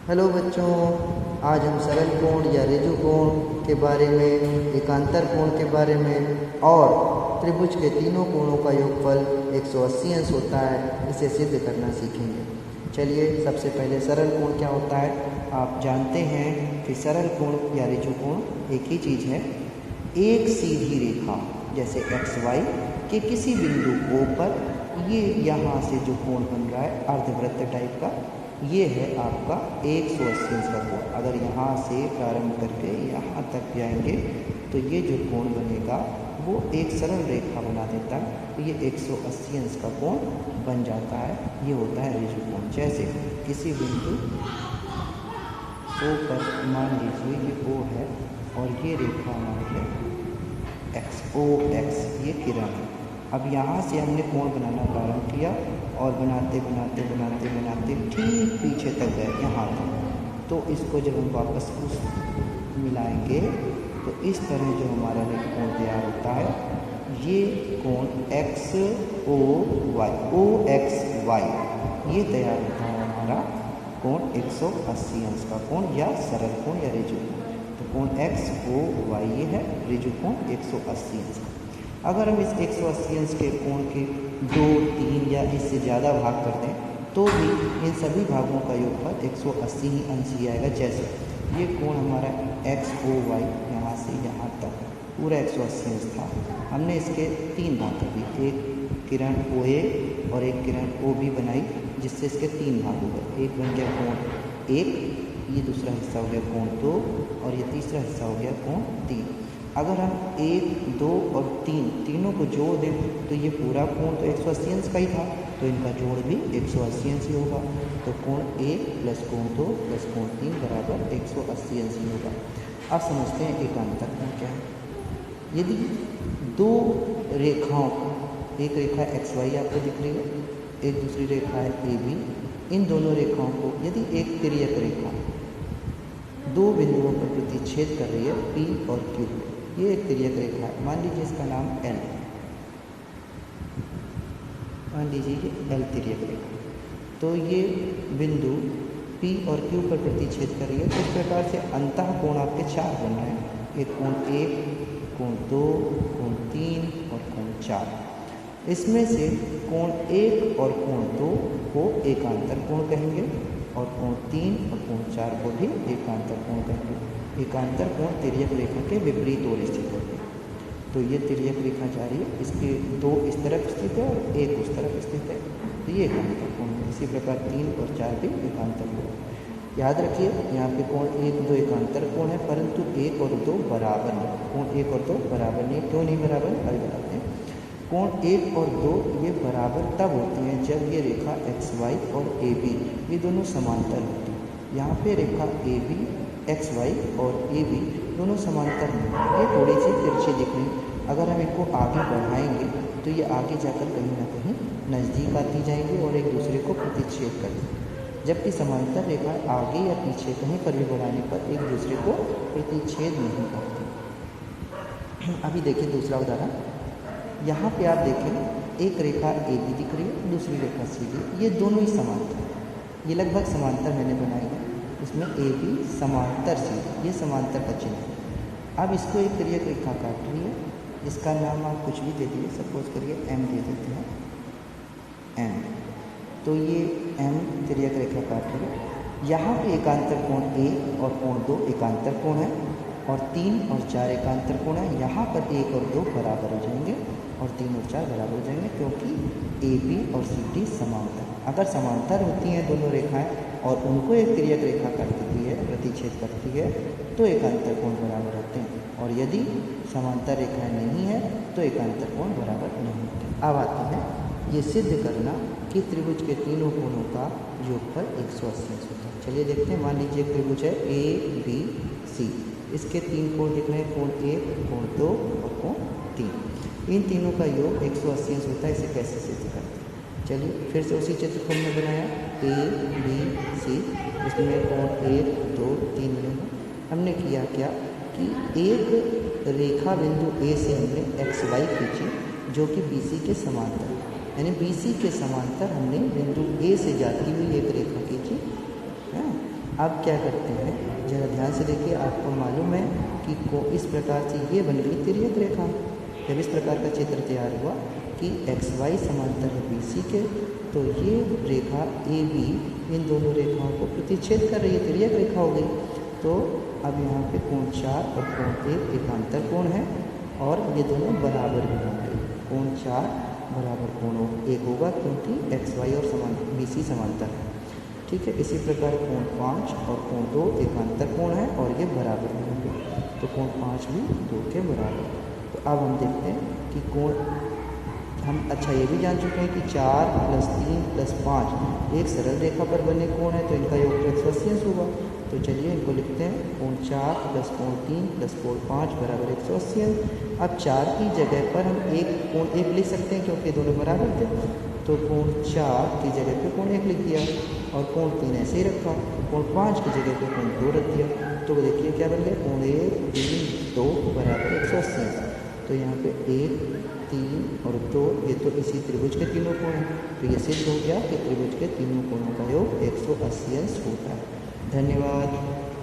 Hello बच्चों, आज हम सरल कोण या ऋजु कोण के बारे में, एकांतर कोण के बारे में और त्रिभुज के तीनों कोणों का योगफल 180 अंश होता है, इसे सिद्ध करना सीखेंगे। चलिए, सबसे पहले सरल कोण क्या होता है। आप जानते हैं कि सरल कोण या ऋजु कोण एक ही चीज़ है। एक सीधी रेखा जैसे XY के किसी बिंदु O पर ये यहाँ से जो कोण बन रहा है अर्धवृत्त टाइप का, ये है आपका 180 अंश का कोण। अगर यहाँ से प्रारंभ करके यहाँ तक जाएंगे तो ये जो कोण बनेगा वो एक सरल रेखा बना देता है, तो ये 180 अंश का कोण बन जाता है। ये होता है ऋजु कोण। जैसे किसी बिंदु O पर मान लीजिए ये O है और ये रेखा हमारी है OX, ये किरण है। अब यहाँ से हमने कोण बनाना प्रारंभ किया और बनाते बनाते बनाते बनाते ठीक पीछे तक गए, यहाँ तक। तो इसको जब हम वापस उस मिलाएंगे तो इस तरह जो हमारा कोण तैयार होता है, ये कोण OXY ये तैयार होता है हमारा कोण 180 अंश का कोण या सरल कोण या ऋजु कोण। तो कोण XOY ये है ऋजु कोण 180 अंश का। अगर हम इस 180 अंश के कोण के 2, 3 या इससे ज़्यादा भाग कर दें तो भी इन सभी भागों का योगफल 180 ही अंश ही आएगा। जैसे ये कोण हमारा XOY यहाँ से यहाँ तक पूरा 180 अंश था। हमने इसके 3 भाग कर दिए, एक किरण OA और एक किरण OB बनाई, जिससे इसके 3 भाग हो गए। एक बन गया कोण 1, ये दूसरा हिस्सा हो गया कोण 2 और ये तीसरा हिस्सा हो गया कोण 3। अगर हम 1, 2 और 3 तीनों को जोड़ दें तो ये पूरा कोण तो 180 अंश का ही था, तो इनका जोड़ भी 180 अंश ही होगा। तो कोण 1 प्लस कोण 2 प्लस कोण 3 बराबर 180 अंश ही होगा। अब समझते हैं एकांतर कोण क्या है। यदि दो रेखाओं, एक रेखा XY आपको दिख रही है, एक दूसरी रेखा है AB, इन दोनों रेखाओं को यदि एक तिर्यक रेखा दो बिंदुओं पर प्रतिच्छेद कर रही है P और Q, ये एक तिर्यक रेखा है। मान लीजिए इसका नाम L, मान लीजिए ये L तिर्यक रेखा। तो ये बिंदु P और Q पर प्रतिच्छेद कर रही है। तो इस प्रकार से अंतः कोण आपके 4 बन रहे हैं, एक कोण 1, कोण 2, कोण 3 और कोण 4। इसमें से कोण 1 और कोण 2 को एकांतर कोण कहेंगे और कोण 3 और कोण 4 को भी एकांतर कोण कहेंगे। एकांतर कोण तिर्यक रेखा के विपरीत ओर स्थित होते हैं। तो ये तिर्यक रेखा जा रही है, इसके 2 इस तरफ स्थित है और 1 उस तरफ स्थित है, तो ये एकांतर कोण है। इसी प्रकार 3 और 4 भी एकांतर कोण। याद रखिए, यहाँ पे कोण 1, 2 एकांतर कोण है, परंतु 1 और 2 बराबर नहीं। कोण 1 और 2 बराबर नहीं, क्यों नहीं बराबर, अभी बताते हैं। कोण 1 और 2 ये बराबर तब होते हैं जब ये रेखा XY और AB ये दोनों समांतर होती हैं। यहाँ पे रेखा AB, XY और AB दोनों समांतर हैं, ये थोड़ी सी तिरछी दिख रही। अगर हम इनको आगे बढ़ाएंगे तो ये आगे जाकर कहीं ना कहीं नज़दीक आती जाएंगी और एक दूसरे को प्रतिच्छेद करेंगी। जबकि समांतर रेखा आगे या पीछे कहीं पर भी बढ़ाने पर एक दूसरे को प्रतिच्छेद नहीं करती। अभी देखिए दूसरा उदाहरण। यहाँ पे आप देखें, एक रेखा AB दिख रही है, दूसरी रेखा CD, ये दोनों ही समांतर, ये लगभग समांतर मैंने बनाई है। इसमें AB समांतर CD, ये समांतर का चिन्ह है। अब इसको एक तिर्यक रेखा काट रही है, इसका नाम आप कुछ भी दे दीजिए, सपोज करिए M दे देते हैं, M। तो ये M तिर्यक रेखा काट रही है। यहाँ पे एकांतर कोण 1 और कोण 2 एकांतर कोण है और 3 और 4 एकांतर कोण है। यहाँ पर 1 और 2 बराबर हो जाएंगे और 3 और 4 बराबर हो जाएंगे, क्योंकि AB और CD समांतर। अगर समांतर होती हैं दोनों रेखाएं और उनको एक तिर्यक रेखा कर देती है, प्रतिच्छेद करती है, तो एकांतर कोण बराबर होते हैं। और यदि समांतर रेखाएं नहीं है तो एकांतर कोण बराबर नहीं होते। अब आते हैं ये सिद्ध करना कि त्रिभुज के तीनों कोणों का योगफल 180 अंश होता है। चलिए देखते हैं। मान लीजिए एक त्रिभुज है ABC, इसके 3 कोण दिख रहे हैं, कोण 1, कोण 2 और कोण 3। इन तीनों का योग 180 अंश होता है। इसे कैसे सिद्ध करते हैं, चलिए फिर से उसी चित्र को हमने बनाया ABC, इसमें कोण 1, 2, 3 मिलेंगे। हमने किया क्या कि एक रेखा बिंदु A से हमने XY खींची जो कि BC के समांतर, यानी BC के समांतर हमने बिंदु A से जाती हुई एक रेखा खींची है। अब क्या करते हैं, ज़रा ध्यान से देखिए, आपको मालूम है कि इस प्रकार से ये बन गई तिर्यक रेखा। जब इस प्रकार का चित्र तैयार हुआ कि XY समांतर है BC के, तो ये रेखा AB इन दोनों रेखाओं को प्रतिच्छेद कर रही है, तिर्यक रेखा हो गई। तो अब यहाँ पे कोण 4 और कोण 1 एकांतर कोण है और ये दोनों बराबर भी होंगे। कोण 4 बराबर कोण 1 होगा क्योंकि XY और BC समांतर है। ठीक है, इसी प्रकार कोण 5 और कोण 2 एकांतर कोण है और ये बराबर भी होंगे, तो कोण 5 भी 2 के बराबर। तो अब हम देखते हैं कि कोण हम अच्छा ये भी जान चुके हैं कि 4 + 3 + 5 एक सरल रेखा पर बने कोण है, तो इनका योग 180 होगा। तो चलिए इनको लिखते हैं, कोण 4 + कोण 3 + कोण 5 बराबर 180। अब 4 की जगह पर हम कोण 1 लिख सकते हैं क्योंकि दोनों बराबर थे, तो कोण 4 की जगह पे कोण 1 लिख दिया और कोण 3 ऐसे ही रखा। कोण 5 की जगह पे कोण 2 रख दिया। तो देखिए क्या बन गया, कोण 1 3 2 बराबर 180। तो यहाँ पे 1 3 और 2 ये तो इसी त्रिभुज के तीनों कोण हैं, तो ये सिद्ध हो गया कि त्रिभुज के तीनों कोणों का योग 180 होता है। धन्यवाद।